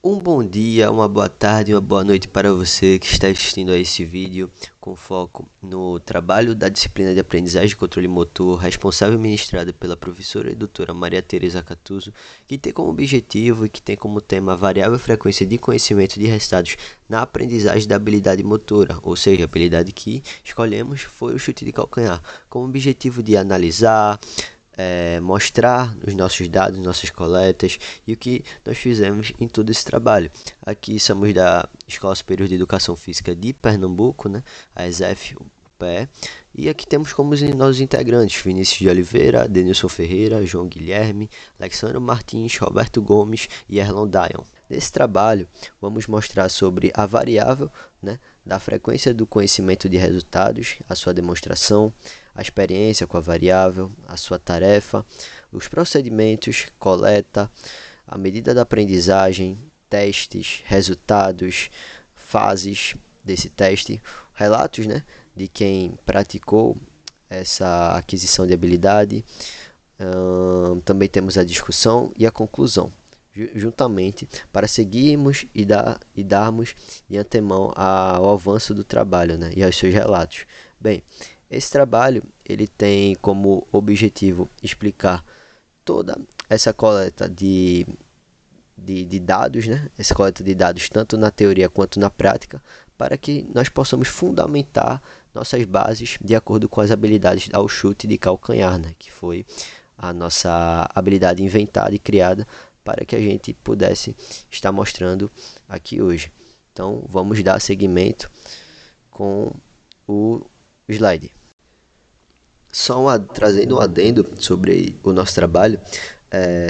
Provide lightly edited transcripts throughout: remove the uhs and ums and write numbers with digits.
Um bom dia, uma boa tarde, uma boa noite para você que está assistindo a esse vídeo com foco no trabalho da disciplina de aprendizagem e controle motor, responsável e ministrada pela professora e doutora Maria Tereza Catuso, que tem como objetivo e que tem como tema a variável frequência de conhecimento de resultados na aprendizagem da habilidade motora, ou seja, a habilidade que escolhemos foi o chute de calcanhar, com o objetivo de analisar, mostrar os nossos dados, nossas coletas e o que nós fizemos em todo esse trabalho. Aqui somos da Escola Superior de Educação Física de Pernambuco, né, a ESEF, PE, e aqui temos como os nossos integrantes Vinícius de Oliveira, Denilson Ferreira, João Guilherme, Alexandre Martins, Roberto Gomes e Erlon Dion. Nesse trabalho, vamos mostrar sobre a variável, né, da frequência do conhecimento de resultados, a sua demonstração, a experiência com a variável, a sua tarefa, os procedimentos, coleta, a medida da aprendizagem, testes, resultados, fases desse teste, relatos, né, de quem praticou essa aquisição de habilidade. Também temos a discussão e a conclusão, juntamente para seguirmos e darmos de antemão ao avanço do trabalho, né, e aos seus relatos. Bem, esse trabalho ele tem como objetivo explicar toda essa coleta de dados, né? Essa coleta de dados tanto na teoria quanto na prática, para que nós possamos fundamentar nossas bases de acordo com as habilidades ao chute de calcanhar, né? Que foi a nossa habilidade inventada e criada para que a gente pudesse estar mostrando aqui hoje. Então vamos dar seguimento com o slide. Trazendo um adendo sobre o nosso trabalho,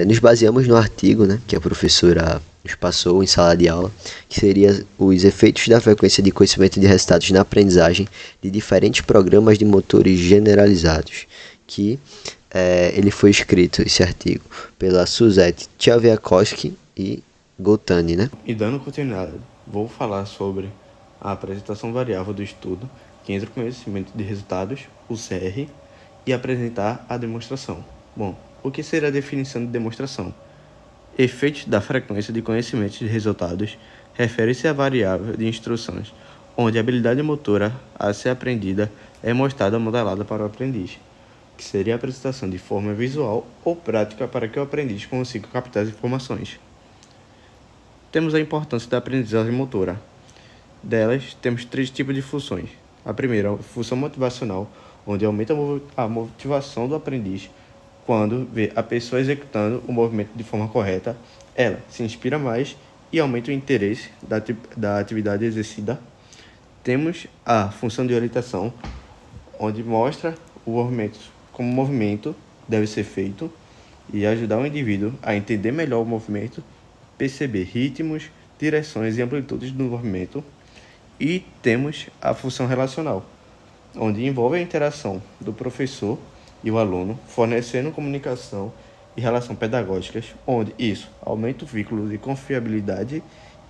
nos baseamos no artigo, né, que a professora nos passou em sala de aula, que seria os efeitos da frequência de conhecimento de resultados na aprendizagem de diferentes programas de motores generalizados, que ele foi escrito, esse artigo, pela Suzette Tchaviakovsky e Goltani, né? E dando continuidade, vou falar sobre a apresentação variável do estudo, que entra o conhecimento de resultados, o CR, e apresentar a demonstração. Bom, o que seria a definição de demonstração? Efeitos da frequência de conhecimento de resultados refere-se à variável de instruções, onde a habilidade motora a ser aprendida é mostrada ou modelada para o aprendiz, que seria a apresentação de forma visual ou prática para que o aprendiz consiga captar as informações. Temos a importância da aprendizagem motora. Delas, temos 3 tipos de funções. A primeira, a função motivacional, onde aumenta a motivação do aprendiz quando vê a pessoa executando o movimento de forma correta. Ela se inspira mais e aumenta o interesse da atividade exercida. Temos a função de orientação, onde mostra o movimento, como o movimento deve ser feito e ajudar o indivíduo a entender melhor o movimento, perceber ritmos, direções e amplitudes do movimento. E temos a função relacional, onde envolve a interação do professor e o aluno, fornecendo comunicação e relação pedagógicas, onde isso aumenta o vínculo de confiabilidade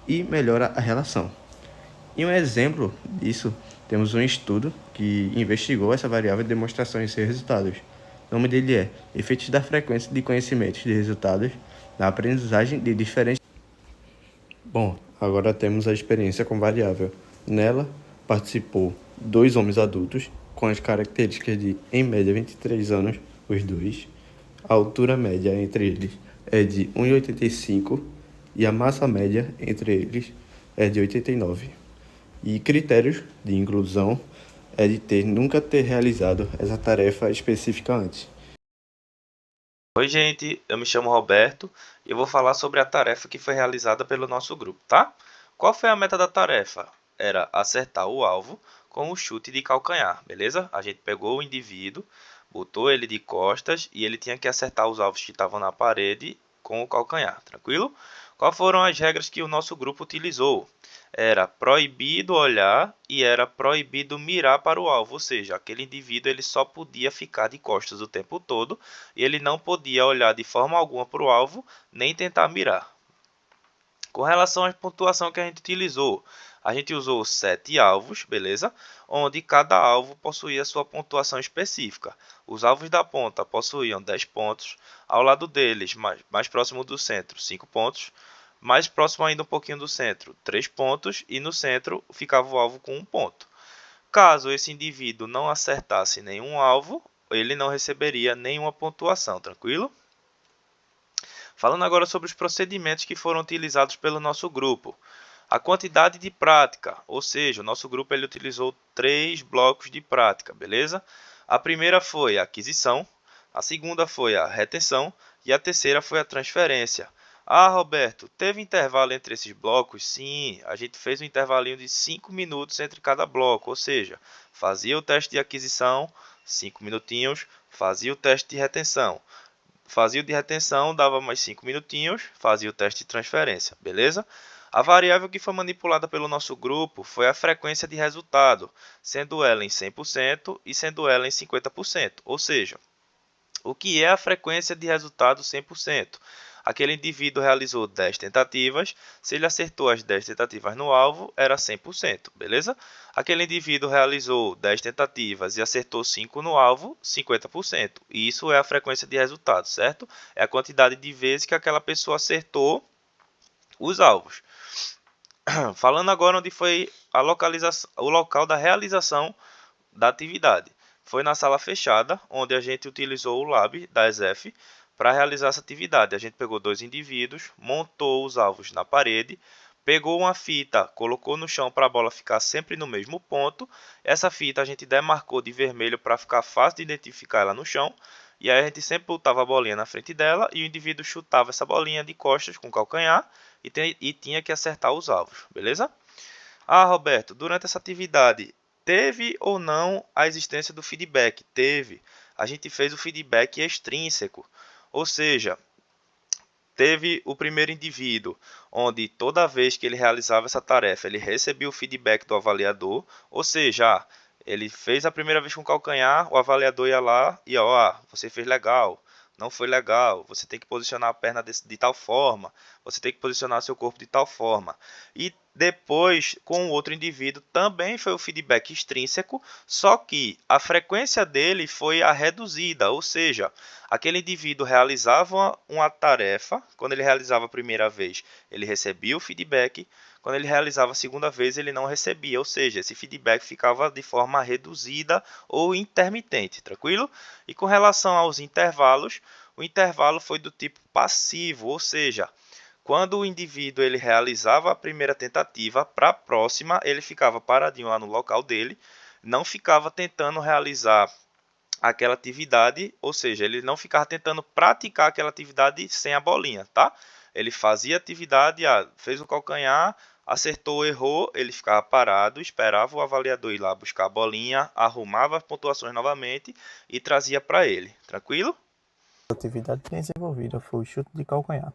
e melhora a relação. E um exemplo disso, temos um estudo que investigou essa variável de demonstração e seus resultados. O nome dele é Efeitos da frequência de conhecimentos de resultados na aprendizagem de diferentes... Bom, agora temos a experiência com variável. Nela, participou 2 homens adultos, com as características de, em média, 23 anos, os dois. A altura média entre eles é de 1,85 e a massa média entre eles é de 89. E critérios de inclusão é de nunca ter realizado essa tarefa específica antes. Oi, gente, eu me chamo Roberto e eu vou falar sobre a tarefa que foi realizada pelo nosso grupo, tá? Qual foi a meta da tarefa? Era acertar o alvo com o chute de calcanhar, beleza? A gente pegou o indivíduo, botou ele de costas e ele tinha que acertar os alvos que estavam na parede com o calcanhar, tranquilo? Quais foram as regras que o nosso grupo utilizou? Era proibido olhar e era proibido mirar para o alvo, ou seja, aquele indivíduo ele só podia ficar de costas o tempo todo e ele não podia olhar de forma alguma para o alvo nem tentar mirar. Com relação à pontuação que a gente usou 7 alvos, beleza? Onde cada alvo possuía sua pontuação específica. Os alvos da ponta possuíam 10 pontos, ao lado deles, mais próximo do centro, 5 pontos, mais próximo ainda um pouquinho do centro, 3 pontos, e no centro ficava o alvo com 1 ponto. Caso esse indivíduo não acertasse nenhum alvo, ele não receberia nenhuma pontuação, tranquilo? Falando agora sobre os procedimentos que foram utilizados pelo nosso grupo. A quantidade de prática, ou seja, o nosso grupo ele utilizou 3 blocos de prática, beleza? A primeira foi a aquisição, a segunda foi a retenção e a terceira foi a transferência. Ah, Roberto, teve intervalo entre esses blocos? Sim, a gente fez um intervalinho de 5 minutos entre cada bloco, ou seja, fazia o teste de aquisição, 5 minutinhos, fazia o teste de retenção. Fazia o de retenção, dava mais 5 minutinhos, fazia o teste de transferência, beleza? A variável que foi manipulada pelo nosso grupo foi a frequência de resultado, sendo ela em 100% e sendo ela em 50%. Ou seja, o que é a frequência de resultado 100%? Aquele indivíduo realizou 10 tentativas, se ele acertou as 10 tentativas no alvo, era 100%, beleza? Aquele indivíduo realizou 10 tentativas e acertou 5 no alvo, 50%. E isso é a frequência de resultado, certo? É a quantidade de vezes que aquela pessoa acertou os alvos. Falando agora onde foi a localização, o local da realização da atividade. Foi na sala fechada, onde a gente utilizou o lab da ESEF para realizar essa atividade. A gente pegou 2 indivíduos, montou os alvos na parede, pegou uma fita, colocou no chão para a bola ficar sempre no mesmo ponto. Essa fita a gente demarcou de vermelho para ficar fácil de identificar ela no chão. E aí a gente sempre botava a bolinha na frente dela e o indivíduo chutava essa bolinha de costas com o calcanhar e tinha que acertar os alvos, beleza? Ah, Roberto, durante essa atividade, teve ou não a existência do feedback? Teve. A gente fez o feedback extrínseco, ou seja, teve o primeiro indivíduo, onde toda vez que ele realizava essa tarefa, ele recebia o feedback do avaliador, ou seja, ele fez a primeira vez com o calcanhar, o avaliador ia lá e ó, você fez legal, não foi legal, você tem que posicionar a perna de tal forma, você tem que posicionar seu corpo de tal forma. E depois, com o outro indivíduo, também foi o feedback extrínseco, só que a frequência dele foi a reduzida, ou seja, aquele indivíduo realizava uma tarefa, quando ele realizava a primeira vez, ele recebia o feedback, quando ele realizava a segunda vez, ele não recebia, ou seja, esse feedback ficava de forma reduzida ou intermitente, tranquilo? E com relação aos intervalos, o intervalo foi do tipo passivo, ou seja, quando o indivíduo ele realizava a primeira tentativa, para a próxima ele ficava paradinho lá no local dele, não ficava tentando realizar aquela atividade, ou seja, ele não ficava tentando praticar aquela atividade sem a bolinha, tá? Ele fazia a atividade, fez o calcanhar, acertou, errou, ele ficava parado, esperava o avaliador ir lá buscar a bolinha, arrumava as pontuações novamente e trazia para ele, tranquilo? A atividade desenvolvida foi o chute de calcanhar,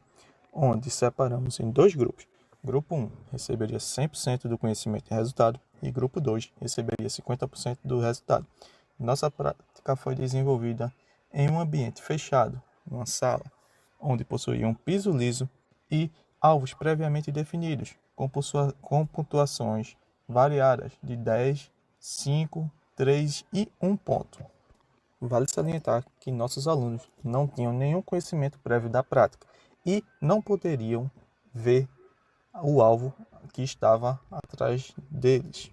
onde separamos em 2 grupos. Grupo 1 receberia 100% do conhecimento e resultado e grupo 2 receberia 50% do resultado. Nossa prática foi desenvolvida em um ambiente fechado, uma sala, onde possuía um piso liso e alvos previamente definidos, com pontuações variadas de 10, 5, 3 e 1 ponto. Vale salientar que nossos alunos não tinham nenhum conhecimento prévio da prática e não poderiam ver o alvo que estava atrás deles.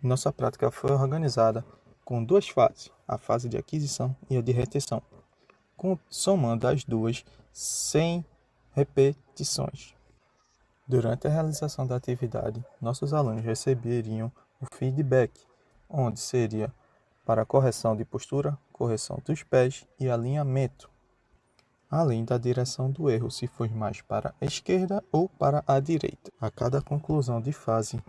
Nossa prática foi organizada com 2 fases, a fase de aquisição e a de retenção, somando as duas sem repetições. Durante a realização da atividade, nossos alunos receberiam o feedback, onde seria para correção de postura, correção dos pés e alinhamento, além da direção do erro, se for mais para a esquerda ou para a direita. A cada conclusão de fase,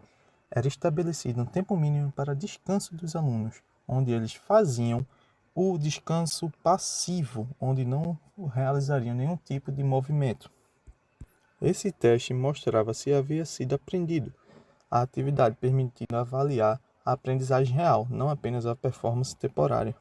era estabelecido um tempo mínimo para descanso dos alunos, onde eles faziam o descanso passivo, onde não realizariam nenhum tipo de movimento. Esse teste mostrava se havia sido aprendido a atividade, permitindo avaliar a aprendizagem real, não apenas a performance temporária.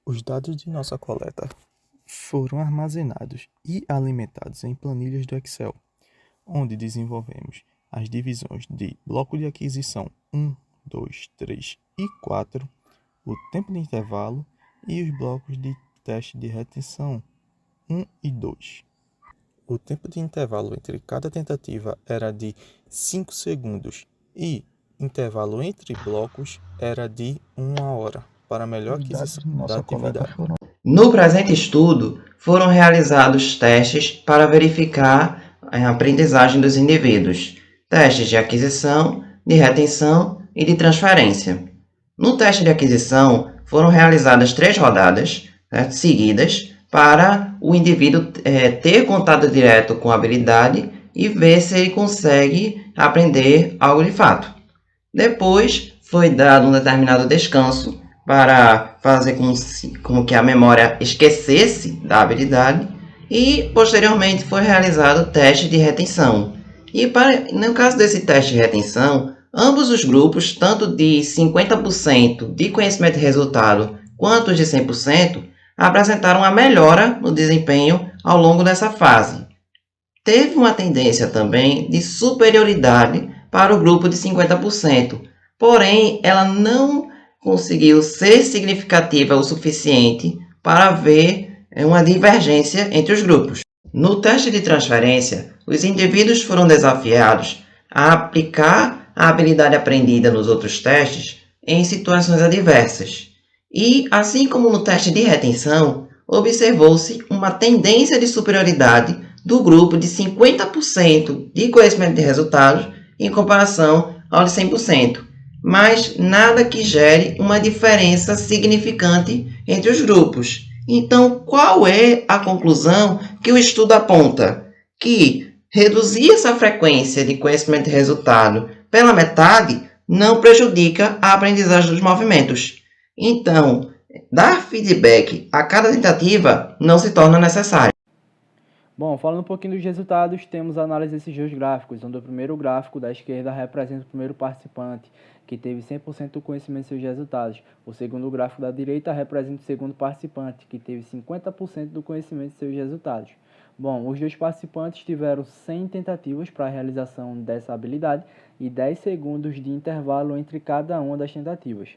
Os dados de nossa coleta foram armazenados e alimentados em planilhas do Excel, onde desenvolvemos as divisões de bloco de aquisição 1, 2, 3 e 4, o tempo de intervalo e os blocos de teste de retenção 1 e 2. O tempo de intervalo entre cada tentativa era de 5 segundos e intervalo entre blocos era de 1 hora, para melhor aquisição da atividade. No presente estudo, foram realizados testes para verificar a aprendizagem dos indivíduos, testes de aquisição, de retenção e de transferência. No teste de aquisição, foram realizadas 3 rodadas, seguidas para o indivíduo ter contato direto com a habilidade e ver se ele consegue aprender algo de fato. Depois, foi dado um determinado descanso para fazer com que a memória esquecesse da habilidade e, posteriormente, foi realizado o teste de retenção. E no caso desse teste de retenção, ambos os grupos, tanto de 50% de conhecimento de resultado quanto os de 100%, apresentaram uma melhora no desempenho ao longo dessa fase. Teve uma tendência também de superioridade para o grupo de 50%, porém ela não conseguiu ser significativa o suficiente para haver uma divergência entre os grupos. No teste de transferência, os indivíduos foram desafiados a aplicar a habilidade aprendida nos outros testes em situações adversas. E, assim como no teste de retenção, observou-se uma tendência de superioridade do grupo de 50% de conhecimento de resultados em comparação ao de 100%, mas nada que gere uma diferença significante entre os grupos. Então, qual é a conclusão que o estudo aponta? Que reduzir essa frequência de conhecimento de resultado pela metade não prejudica a aprendizagem dos movimentos. Então, dar feedback a cada tentativa não se torna necessário. Bom, falando um pouquinho dos resultados, temos a análise desses dois gráficos, onde o primeiro gráfico da esquerda representa o primeiro participante, que teve 100% do conhecimento de seus resultados. O segundo gráfico da direita representa o segundo participante, que teve 50% do conhecimento de seus resultados. Bom, os dois participantes tiveram 100 tentativas para a realização dessa habilidade e 10 segundos de intervalo entre cada uma das tentativas.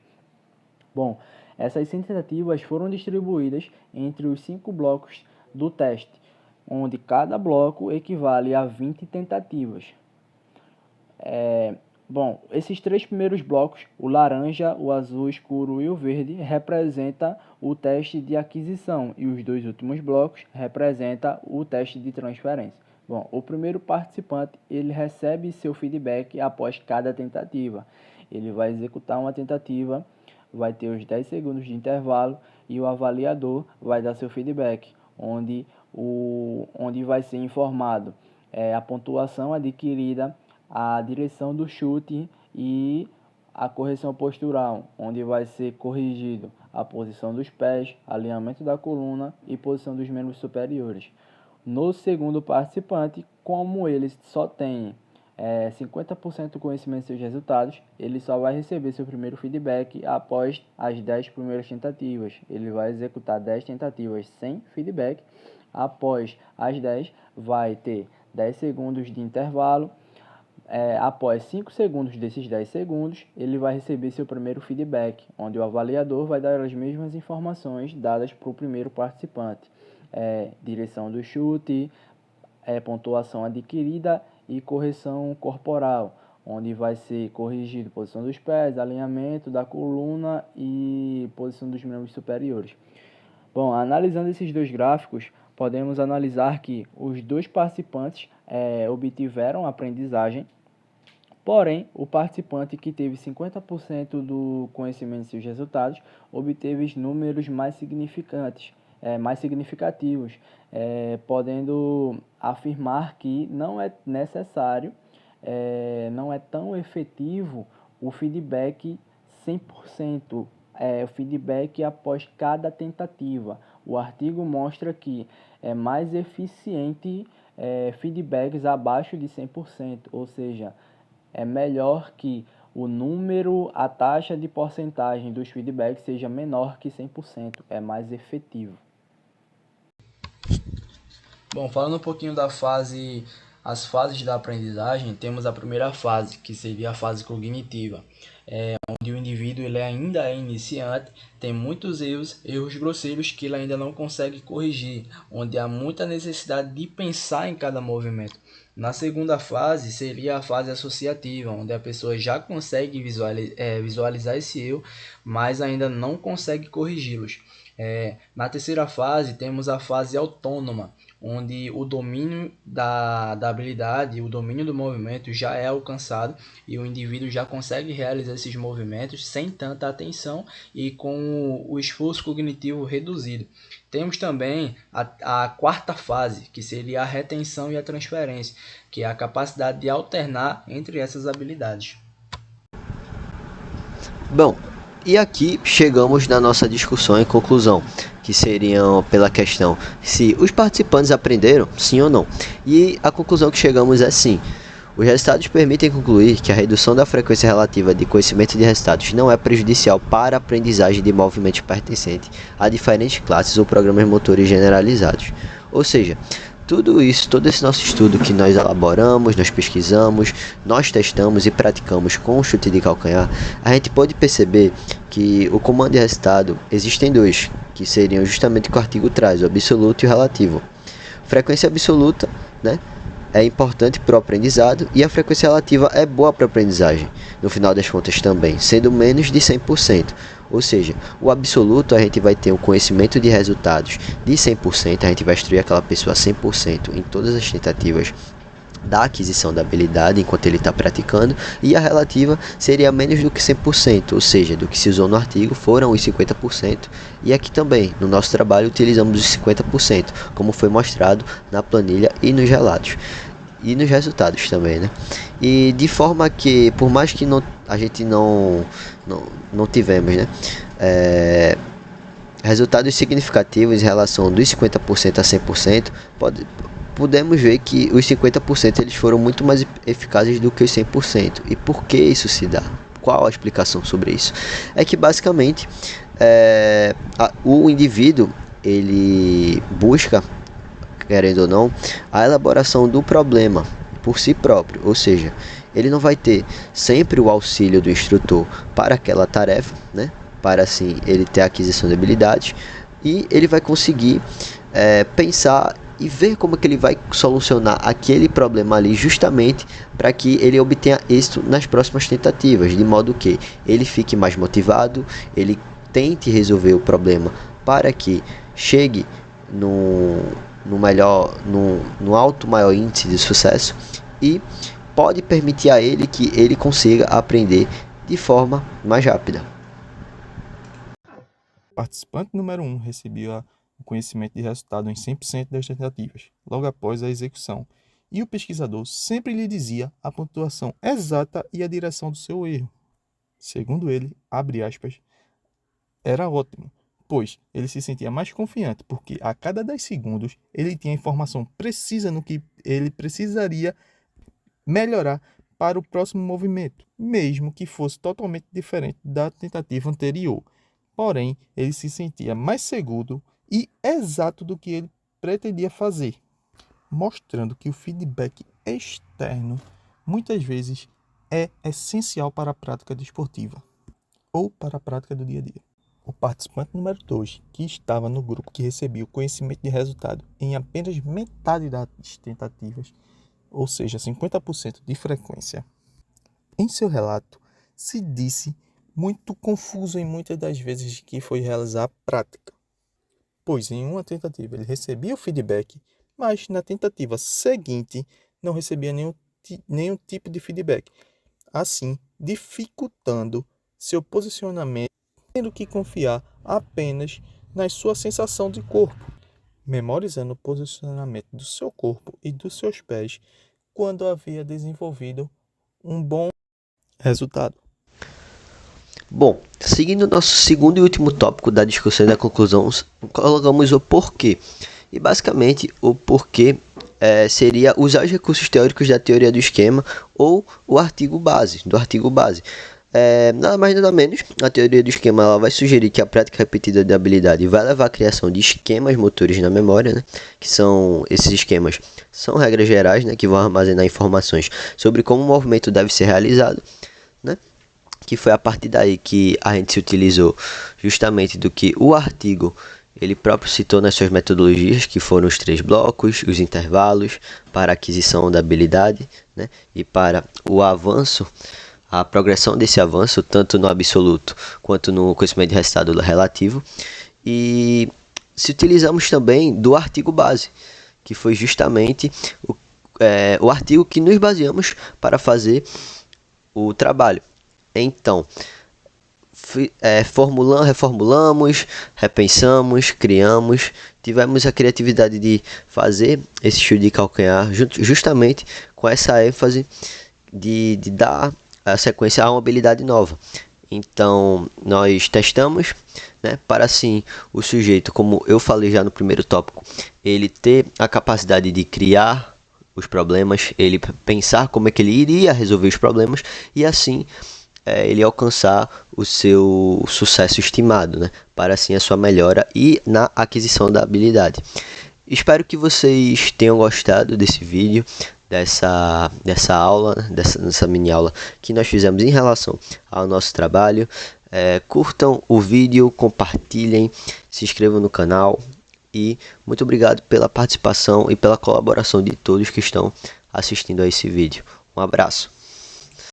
Bom, essas 100 tentativas foram distribuídas entre os 5 blocos do teste, onde cada bloco equivale a 20 tentativas. Bom, esses 3 primeiros blocos, o laranja, o azul escuro e o verde, representam o teste de aquisição e os 2 últimos blocos representam o teste de transferência. Bom, o primeiro participante ele recebe seu feedback após cada tentativa. Ele vai executar uma tentativa, vai ter os 10 segundos de intervalo e o avaliador vai dar seu feedback, onde vai ser informado a pontuação adquirida, a direção do chute e a correção postural, onde vai ser corrigido a posição dos pés, alinhamento da coluna e posição dos membros superiores. No segundo participante, como ele só tem 50% do conhecimento de seus resultados, ele só vai receber seu primeiro feedback após as 10 primeiras tentativas. Ele vai executar 10 tentativas sem feedback. Após as 10, vai ter 10 segundos de intervalo. Após 5 segundos desses 10 segundos, ele vai receber seu primeiro feedback, onde o avaliador vai dar as mesmas informações dadas para o primeiro participante. Direção do chute, pontuação adquirida e correção corporal, onde vai ser corrigido posição dos pés, alinhamento da coluna e posição dos membros superiores. Bom, analisando esses dois gráficos, podemos analisar que os dois participantes obtiveram aprendizagem, porém, o participante que teve 50% do conhecimento de seus resultados obteve números mais significativos, podendo afirmar que não é necessário, não é tão efetivo o feedback 100%, o feedback após cada tentativa. O artigo mostra que é mais eficiente feedbacks abaixo de 100%, ou seja, é melhor que a taxa de porcentagem dos feedbacks seja menor que 100%, é mais efetivo. Bom, falando um pouquinho as fases da aprendizagem, temos a primeira fase, que seria a fase cognitiva, onde o indivíduo ele ainda é iniciante, tem muitos erros grosseiros que ele ainda não consegue corrigir, onde há muita necessidade de pensar em cada movimento. Na segunda fase seria a fase associativa, onde a pessoa já consegue visualizar esse erro, mas ainda não consegue corrigi-los. Na terceira fase temos a fase autônoma, onde o domínio da habilidade, o domínio do movimento já é alcançado e o indivíduo já consegue realizar esses movimentos sem tanta atenção e com o esforço cognitivo reduzido. Temos também a quarta fase, que seria a retenção e a transferência, que é a capacidade de alternar entre essas habilidades. Bom, e aqui chegamos na nossa discussão em conclusão, que seriam pela questão se os participantes aprenderam, sim ou não. E a conclusão que chegamos é sim. Os resultados permitem concluir que a redução da frequência relativa de conhecimento de resultados não é prejudicial para a aprendizagem de movimentos pertencentes a diferentes classes ou programas motores generalizados. Ou seja, tudo isso, todo esse nosso estudo que nós elaboramos, nós pesquisamos, nós testamos e praticamos com o chute de calcanhar, a gente pode perceber que o comando de resultado existem dois, que seriam justamente o que o artigo traz, o absoluto e o relativo. Frequência absoluta, né, é importante para o aprendizado e a frequência relativa é boa para a aprendizagem, no final das contas também, sendo menos de 100%. Ou seja, o absoluto a gente vai ter um conhecimento de resultados de 100%, a gente vai instruir aquela pessoa 100% em todas as tentativas da aquisição da habilidade enquanto ele está praticando, e a relativa seria menos do que 100%, ou seja, do que se usou no artigo foram os 50%, e aqui também, no nosso trabalho, utilizamos os 50%, como foi mostrado na planilha e nos relatos. E nos resultados também, né? E de forma que, por mais que a gente não tivemos, né, resultados significativos em relação dos 50% a 100%, podemos ver que os 50% eles foram muito mais eficazes do que os 100%. E por que isso se dá? Qual a explicação sobre isso? É que basicamente o indivíduo ele busca, querendo ou não, a elaboração do problema por si próprio, ou seja, ele não vai ter sempre o auxílio do instrutor para aquela tarefa, né? Para assim ele ter a aquisição de habilidades, e ele vai conseguir pensar e ver como que ele vai solucionar aquele problema ali, justamente para que ele obtenha êxito nas próximas tentativas, de modo que ele fique mais motivado, ele tente resolver o problema para que chegue no alto maior índice de sucesso, e pode permitir a ele que ele consiga aprender de forma mais rápida. O participante número 1 recebia o conhecimento de resultado em 100% das tentativas, logo após a execução, e o pesquisador sempre lhe dizia a pontuação exata e a direção do seu erro. Segundo ele, abre aspas, era ótimo, pois ele se sentia mais confiante, porque a cada 10 segundos ele tinha informação precisa no que ele precisaria melhorar para o próximo movimento, mesmo que fosse totalmente diferente da tentativa anterior. Porém, ele se sentia mais seguro e exato do que ele pretendia fazer, mostrando que o feedback externo muitas vezes é essencial para a prática desportiva ou para a prática do dia a dia. O participante número 2, que estava no grupo que recebia o conhecimento de resultado em apenas metade das tentativas, ou seja, 50% de frequência, em seu relato se disse muito confuso em muitas das vezes que foi realizar a prática, pois em uma tentativa ele recebia o feedback, mas na tentativa seguinte não recebia nenhum tipo de feedback, assim dificultando seu posicionamento, tendo que confiar apenas na sua sensação de corpo, memorizando o posicionamento do seu corpo e dos seus pés quando havia desenvolvido um bom resultado. Bom, seguindo o nosso segundo e último tópico da discussão e da conclusão, colocamos o porquê. E basicamente o porquê seria usar os recursos teóricos da teoria do esquema ou o artigo base, nada mais nada menos, a teoria do esquema ela vai sugerir que a prática repetida de habilidade vai levar à criação de esquemas motores na memória, né? Que são esses esquemas, são regras gerais, né? Que vão armazenar informações sobre como o movimento deve ser realizado, né? Que foi a partir daí que a gente se utilizou justamente do que o artigo ele próprio citou nas suas metodologias, que foram os 3 blocos, os intervalos para a aquisição da habilidade, né? E para o avanço, a progressão desse avanço, tanto no absoluto quanto no conhecimento de resultado relativo. E se utilizamos também do artigo base, que foi justamente o artigo que nos baseamos para fazer o trabalho. Então, reformulamos, repensamos, criamos, tivemos a criatividade de fazer esse chute de calcanhar justamente com essa ênfase de dar a sequência a uma habilidade nova. Então, nós testamos, né, para assim o sujeito, como eu falei já no primeiro tópico, ele ter a capacidade de criar os problemas, ele pensar como é que ele iria resolver os problemas e assim ele alcançar o seu sucesso estimado, né, para assim a sua melhora e na aquisição da habilidade. Espero que vocês tenham gostado desse vídeo, dessa aula, dessa mini aula que nós fizemos em relação ao nosso trabalho. Curtam o vídeo, compartilhem, se inscrevam no canal e muito obrigado pela participação e pela colaboração de todos que estão assistindo a esse vídeo. Um abraço.